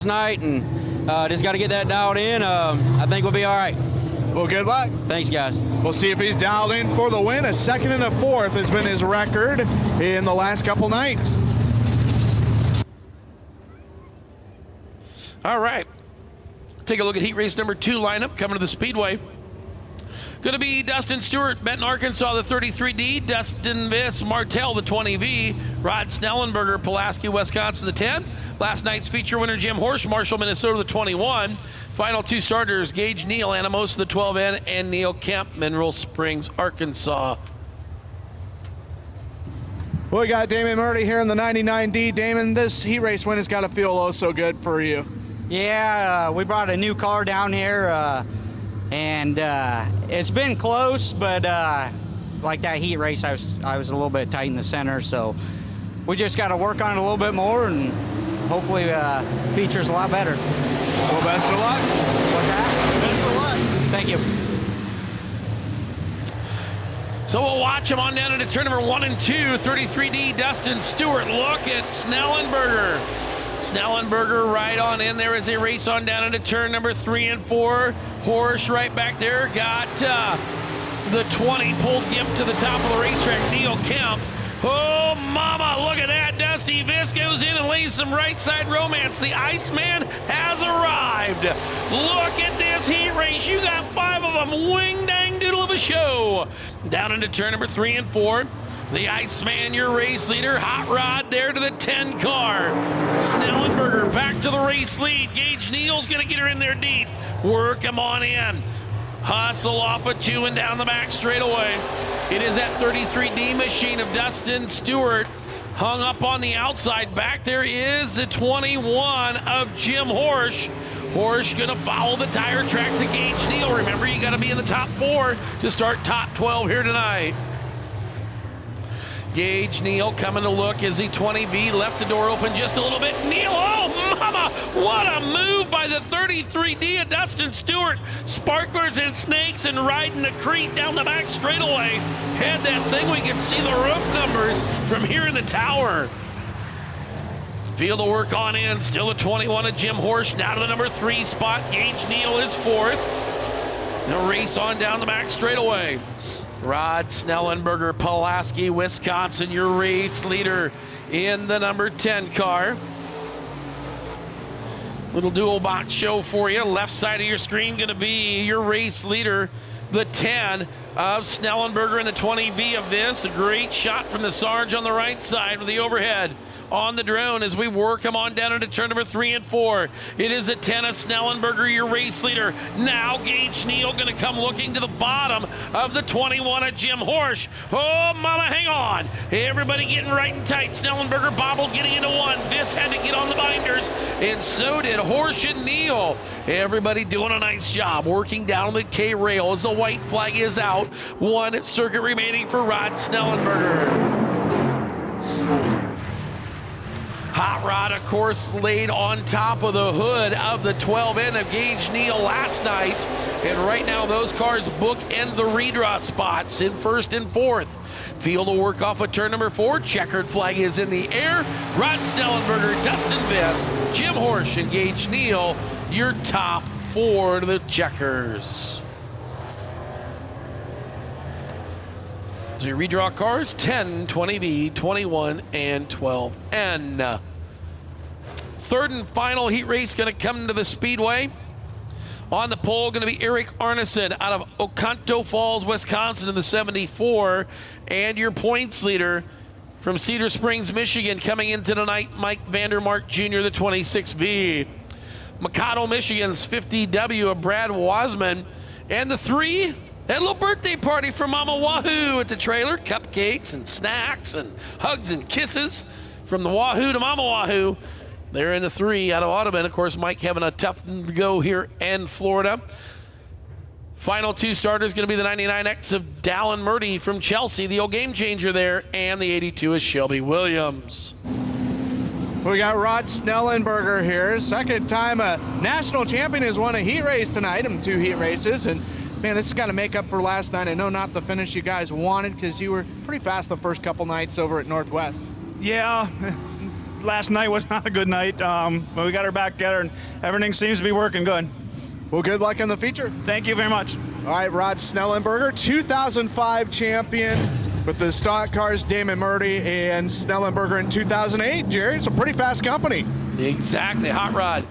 Night, and just got to get that dialed in. I think we'll be all right. Well, good luck. Thanks, guys. We'll see if he's dialed in for the win. A second and a fourth has been his record in the last couple nights. All right. Take a look at heat race number 2 lineup coming to the Speedway. Going to be Dustin Stewart, Benton, Arkansas, the 33D. Dustin Viss, Martell, the 20V. Rod Snellenberger, Pulaski, Wisconsin, the 10. Last night's feature winner, Jim Horejsi, Marshall, Minnesota, the 21. Final 2 starters, Gage Neal, Anamosa, the 12N, and Neil Kemp, Mineral Springs, Arkansas. Well, we got Damon Murray here in the 99D. Damon, this heat race win has got to feel oh so good for you. Yeah, we brought a new car down here, and it's been close, but like that heat race, I was a little bit tight in the center, so we just got to work on it a little bit more, and hopefully features a lot better. Well, best of luck. What's that? Best of luck. Thank you. So we'll watch him on down into turn number 1 and 2. 33D Dustin Stewart. Look at Snellenberger. Snellenberger right on in there as they race on down into turn number 3 and 4. Horse right back there. Got the 20 pulled Gimp to the top of the racetrack. Neil Kemp. Oh, mama, look at that. Dusty Viss goes in and lays some right side romance. The Iceman has arrived. Look at this heat race. You got 5 of them. Wing dang doodle of a show. Down into turn number 3 and 4. The Iceman, your race leader. Hot Rod there to the 10 car. Snellenberger back to the race lead. Gage Neal's going to get her in there deep. Work him on in. Hustle off a 2 and down the back straightaway. It is that 33D machine of Dustin Stewart hung up on the outside. Back there is the 21 of Jim Horejsi. Horejsi going to follow the tire tracks of Gage Neal. Remember, you got to be in the top 4 to start top 12 here tonight. Gage Neal coming to look as the 20V left the door open just a little bit. Neal, oh mama, what a move by the 33D of Dustin Stewart. Sparklers and snakes and riding the creek down the back straightaway. Had that thing, we can see the roof numbers from here in the tower. Field of work on in, still a 21 of Jim Horejsi, now to the number 3 spot. Gage Neal is 4th. The race on down the back straightaway. Rod Snellenberger, Pulaski, Wisconsin, your race leader in the number 10 car. Little dual box show for you. Left side of your screen going to be your race leader, the 10 of Snellenberger and the 20V of this. A great shot from the Sarge on the right side with the overhead on the drone as we work him on down into turn number 3 and 4. It is a 10 of Snellenberger, your race leader. Now Gage Neal going to come looking to the bottom of the 21 of Jim Horejsi. Oh, mama, hang on. Everybody getting right and tight. Snellenberger bobbled getting into 1. Viss had to get on the binders, and so did Horejsi and Neal. Everybody doing a nice job working down the K-rail as the white flag is out. 1 circuit remaining for Rod Snellenberger. Hot Rod, of course, laid on top of the hood of the 12N of Gage Neal last night. And right now, those cars bookend the redraw spots in 1st and 4th. Field will work off of turn number 4. Checkered flag is in the air. Rod Snellenberger, Dustin Viss, Jim Horejsi, and Gage Neal, your top 4 to the checkers. So your redraw cars, 10, 20B, 21, and 12N. Third and final heat race going to come to the Speedway. On the pole going to be Eric Arneson out of Oconto Falls, Wisconsin in the 74. And your points leader from Cedar Springs, Michigan, coming into tonight, Mike Vandermark Jr., the 26B. Mikado, Michigan's 50W of Brad Wasman. And the 3, had a little birthday party for Mama Wahoo at the trailer. Cupcakes and snacks and hugs and kisses from the Wahoo to Mama Wahoo. They're in the 3 out of Audubon. Of course, Mike having a tough go here in Florida. Final 2 starters going to be the 99X of Dallin Murdy from Chelsea, the old game changer there, and the 82 is Shelby Williams. We got Rod Snellenberger here. Second time a national champion has won a heat race tonight in 2 heat races. And man, this has got to make up for last night. I know not the finish you guys wanted because you were pretty fast the first couple nights over at Northwest. Yeah, last night was not a good night, but we got her back together, and everything seems to be working good. Well, good luck in the feature. Thank you very much. All right, Rod Snellenberger, 2005 champion with the Stock Cars, Damon Murdy, and Snellenberger in 2008. Jerry, it's a pretty fast company. Exactly, Hot Rod.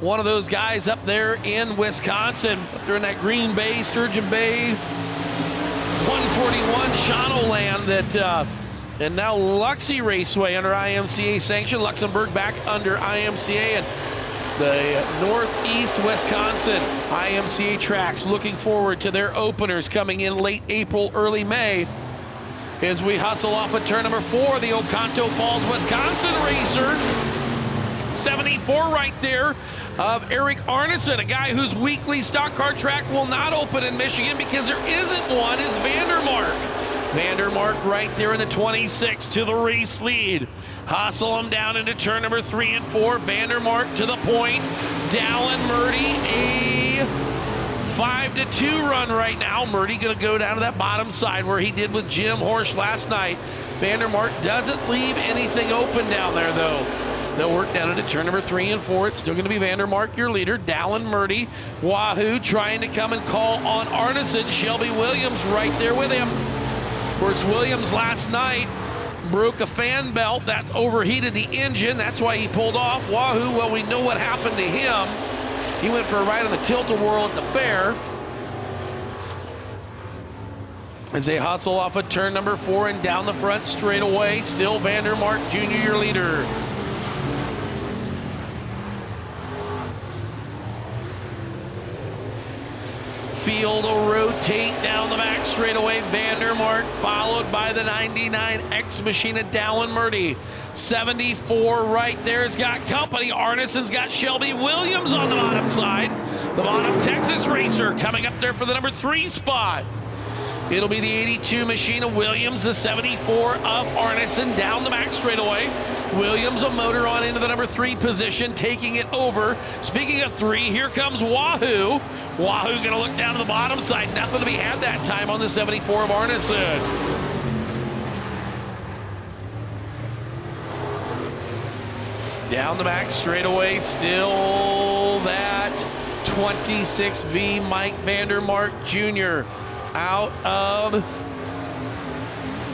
One of those guys up there in Wisconsin, up there in that Green Bay, Sturgeon Bay, 141 Shawano that, and now Loxley Raceway under IMCA sanction. Luxembourg back under IMCA, and the Northeast Wisconsin IMCA tracks looking forward to their openers coming in late April, early May. As we hustle off of turn number 4, the Oconto Falls, Wisconsin racer. 74 right there of Eric Arneson, a guy whose weekly stock car track will not open in Michigan because there isn't one, is Vandermark. Vandermark right there in the 26 to the race lead. Hustle him down into turn number 3 and 4. Vandermark to the point. Dallin Murdy, a 5-2 run right now. Murdy going to go down to that bottom side where he did with Jim Horejsi last night. Vandermark doesn't leave anything open down there, though. They'll work down into turn number 3 and 4. It's still going to be Vandermark, your leader. Dallin Murdy, Wahoo trying to come and call on Arneson. Shelby Williams right there with him. Of course, Williams last night broke a fan belt that overheated the engine. That's why he pulled off. Wahoo, well, we know what happened to him. He went for a ride on the tilt-a-whirl at the fair. As they hustle off of turn number 4 and down the front straightaway, still Vandermark Jr., your leader. Field will rotate down the back straightaway. Vandermark followed by the 99 X Machine of Dallin Murdy. 74 right there has got company. Arneson's got Shelby Williams on the bottom side. The bottom Texas racer coming up there for the number 3 spot. It'll be the 82 machine of Williams, the 74 of Arneson down the back straightaway. Williams a motor on into the number 3 position, taking it over. Speaking of 3, here comes Wahoo. Wahoo going to look down to the bottom side. Nothing to be had that time on the 74 of Arneson. Down the back straightaway, still that 26V Mike Vandermark Jr. out of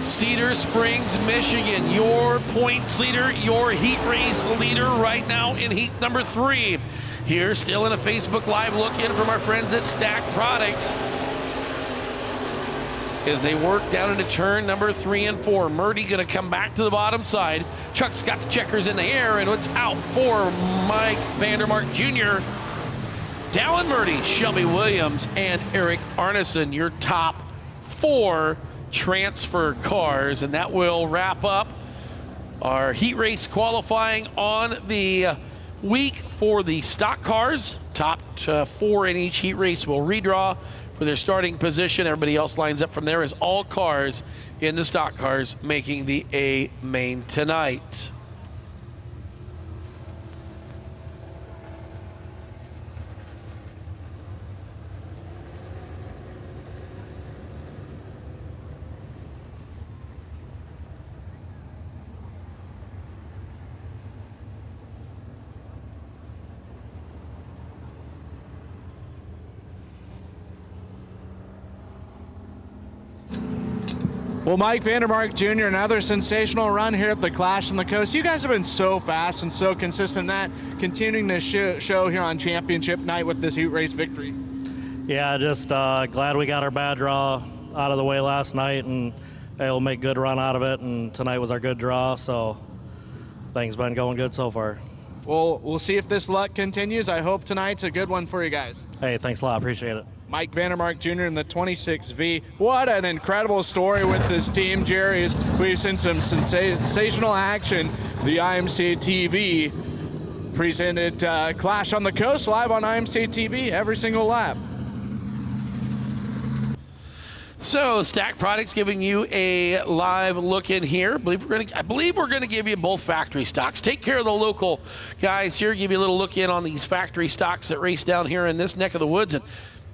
Cedar Springs, Michigan. Your points leader, your heat race leader right now in heat number 3. Here, still in a Facebook Live look-in from our friends at Stack Products. As they work down into turn number 3 and 4. Murdy going to come back to the bottom side. Chuck's got the checkers in the air, and it's out for Mike Vandermark Jr. Dallin Murdy, Shelby Williams, and Eric Arneson, your top 4 transfer cars. And that will wrap up our heat race qualifying on the week for the stock cars. Top 4 in each heat race will redraw for their starting position. Everybody else lines up from there as all cars in the stock cars making the A main tonight. Well, Mike Vandermark Jr., another sensational run here at the Clash on the Coast. You guys have been so fast and so consistent, that continuing to show here on championship night with this heat race victory. Yeah, just glad we got our bad draw out of the way last night and able to make a good run out of it, and tonight was our good draw, so things been going good so far. Well, we'll see if this luck continues. I hope tonight's a good one for you guys. Hey, thanks a lot. Appreciate it. Mike Vandermark Jr. in the 26V. What an incredible story with this team, Jerry. We've seen some sensational action. The IMCA TV presented Clash on the Coast live on IMCA TV every single lap. So, Stack Products giving you a live look in here. I believe we're going to give you both factory stocks. Take care of the local guys here. Give you a little look in on these factory stocks that race down here in this neck of the woods. And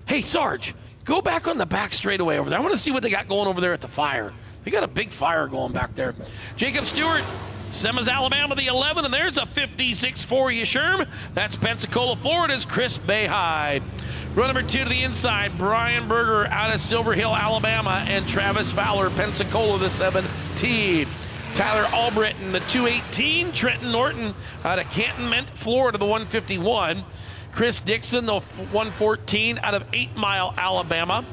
hey, Sarge, go back on the back straightaway over there. I want to see what they got going over there at the fire. They got a big fire going back there. Jacob Stewart Semmes, Alabama, the 11, and there's a 56 for you, Sherm. That's Pensacola, Florida's Chris Behai. Row number 2 to the inside, Brian Berger out of Silver Hill, Alabama, and Travis Fowler, Pensacola, the 17. Tyler Albritton, the 218. Trenton Norton out of Cantonment, Florida, the 151. Chris Dixon, the 114 out of 8 Mile, Alabama.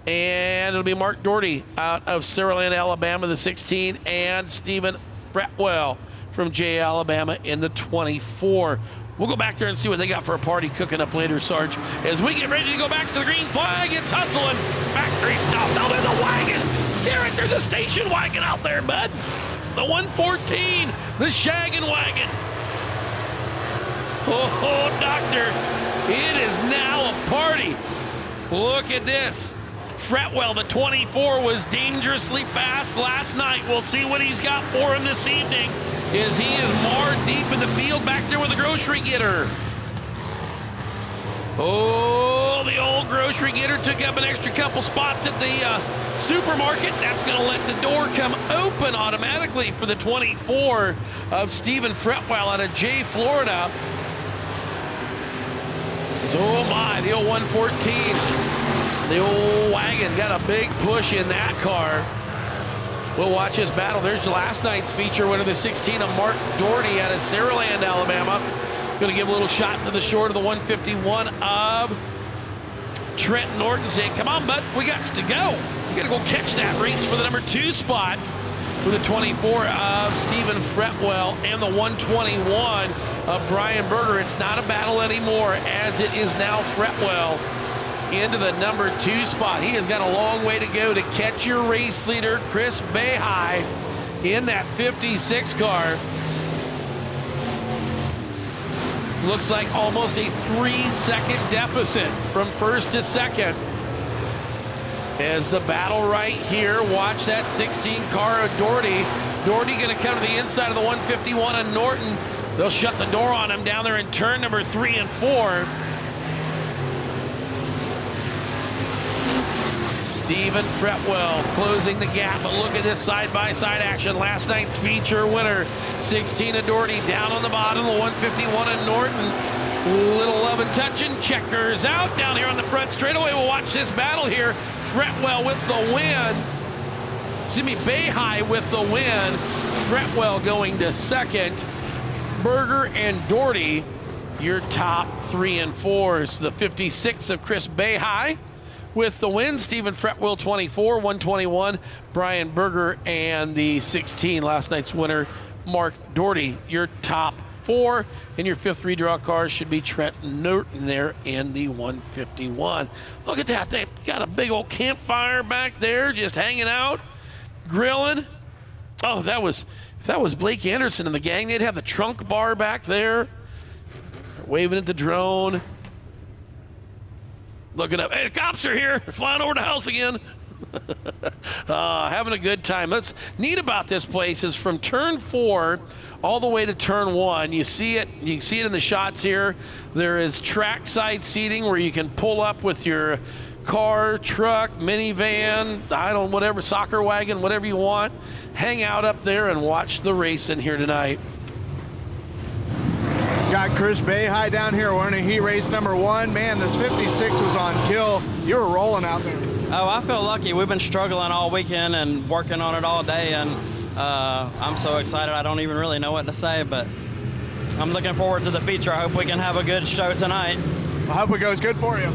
And it'll be Mark Doherty out of Saraland, Alabama, the 16, and Stephen Fretwell from Jay, Alabama in the 24. We'll go back there and see what they got for a party cooking up later, Sarge. As we get ready to go back to the green flag, it's hustling. Factory stop. Oh, there's a wagon. Garrett, there's a station wagon out there, bud. The 114, the shaggin' wagon. Oh, doctor, it is now a party. Look at this. Fretwell, the 24, was dangerously fast last night. We'll see what he's got for him this evening, as he is marred deep in the field back there with the grocery getter. Oh, the old grocery getter took up an extra couple spots at the supermarket. That's going to let the door come open automatically for the 24 of Stephen Fretwell out of Jay, Florida. Oh my, the old 114. The old wagon got a big push in that car. We'll watch this battle. There's last night's feature winner, the 16 of Mark Doherty out of Saraland, Alabama. Going to give a little shot to the short of the 151 of Trent Norton, saying, come on, bud, we got to go. We got to go catch that race for the number 2 spot with the 24 of Stephen Fretwell and the 121 of Brian Berger. It's not a battle anymore, as it is now Fretwell into the number 2 spot. He has got a long way to go to catch your race leader, Chris Behai, in that 56 car. Looks like almost a 3-second deficit from first to second. As the battle right here, watch that 16 car of Doherty. Doherty going to come to the inside of the 151 of Norton. They'll shut the door on him down there in turn number 3 and 4. Stephen Fretwell closing the gap, but look at this side-by-side action. Last night's feature winner, 16 of Doherty down on the bottom, the 151 of Norton. Little love and touching, checkers out down here on the front straightaway. We'll watch this battle here. Fretwell with the win. Excuse me, Behai with the win. Fretwell going to second. Berger and Doherty, your top 3 and 4s. The 56 of Chris Behai with the win. Stephen Fretwell, 24, 121. Brian Berger and the 16, last night's winner, Mark Doherty. Your top 4 in your 5th redraw car should be Trent Norton there in the 151. Look at that. They've got a big old campfire back there just hanging out, grilling. Oh, if that was Blake Anderson and the gang, they'd have the trunk bar back there. They're waving at the drone. Looking up, hey, the cops are here. They're flying over the house again. Having a good time. What's neat about this place is from turn 4 all the way to turn 1. You see it. You can see it in the shots here. There is trackside seating where you can pull up with your car, truck, minivan, whatever, soccer wagon, whatever you want. Hang out up there and watch the racing here tonight. Got Chris Behai down here winning heat race number 1. Man, this 56 was on kill. You were rolling out there. Oh, I feel lucky. We've been struggling all weekend and working on it all day, and I'm so excited I don't even really know what to say, but I'm looking forward to the feature. I hope we can have a good show tonight. I hope it goes good for you.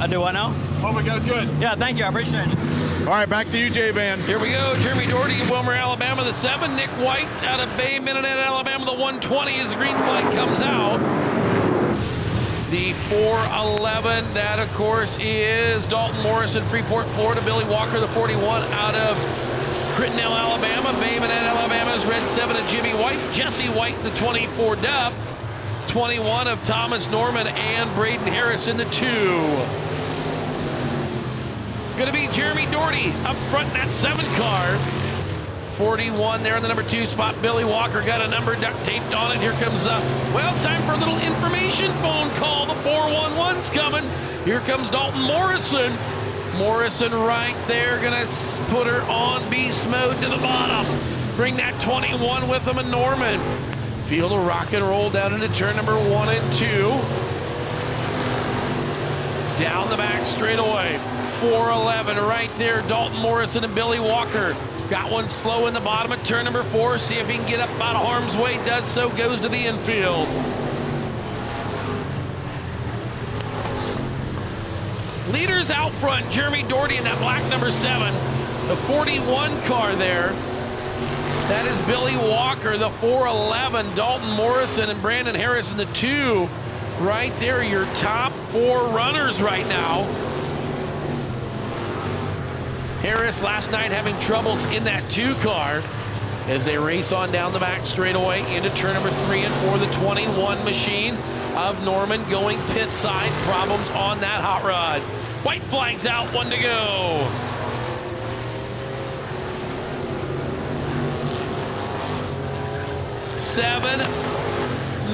Do I know? Hope it goes good. Yeah, thank you. I appreciate it. All right, back to you, J-Van. Here we go. Jeremy Doherty of Wilmer, Alabama, the 7. Nick White out of Bay Minute, Alabama, the 120 as green flag comes out. The 411, that, of course, is Dalton Morrison, Freeport, Florida. Billy Walker, the 41 out of Crittendale, Alabama. Bay Minute, Alabama's red 7 of Jimmy White. Jesse White, the 24 Dub. 21 of Thomas Norman and Braden Harrison, the 2. Going to be Jeremy Doherty up front in that 7 car. 41 there in the number 2 spot. Billy Walker got a number duct taped on it. Here comes, it's time for a little information phone call. The 411's coming. Here comes Dalton Morrison. Morrison right there, going to put her on beast mode to the bottom. Bring that 21 with them, and Norman. Field a rock and roll down into turn number 1 and 2. Down the back straightaway. 411 right there. Dalton Morrison and Billy Walker. Got one slow in the bottom of turn number 4. See if he can get up out of harm's way. Does so. Goes to the infield. Leaders out front. Jeremy Doherty in that black number 7. The 41 car there. That is Billy Walker. The 411. Dalton Morrison and Brandon Harris in the 2. Right there, your top 4 runners right now. Harris last night having troubles in that 2 car as they race on down the back straightaway into turn number 3 and 4. The 21 machine of Norman going pit side. Problems on that hot rod. White flag's out, 1 to go. Seven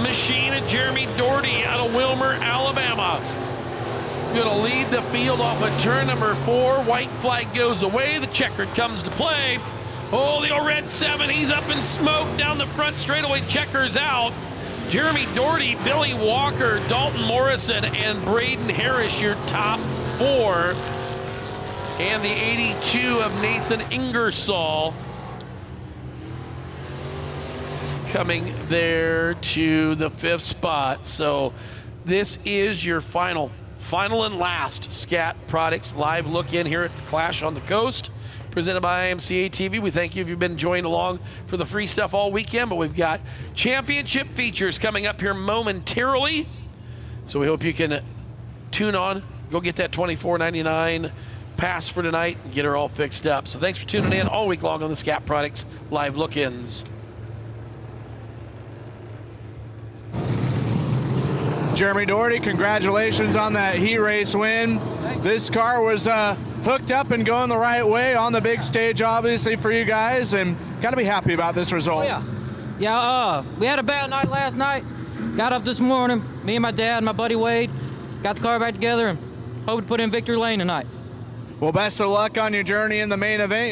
machine of Jeremy Doherty out of Wilmer, Alabama. Going to lead the field off of turn number 4. White flag goes away. The checkered comes to play. Oh, the old red 7. He's up in smoke down the front straightaway. Checkers out. Jeremy Doherty, Billy Walker, Dalton Morrison, and Braden Harris, your top 4. And the 82 of Nathan Ingersoll coming there to the 5th spot. So this is your final and last Scat Products live look in here at the Clash on the Coast, presented by IMCA TV. We thank you if you've been joined along for the free stuff all weekend, but we've got championship features coming up here momentarily. So we hope you can tune on, go get that $24.99 pass for tonight and get her all fixed up. So thanks for tuning in all week long on the Scat Products live look-ins. Jeremy Doherty, congratulations on that heat race win. This car was hooked up and going the right way on the big stage, obviously, for you guys, and got to be happy about this result. Oh, yeah. We had a bad night last night. Got up this morning, me and my dad and my buddy Wade, got the car back together and hope to put in victory lane tonight. Well, best of luck on your journey in the main event.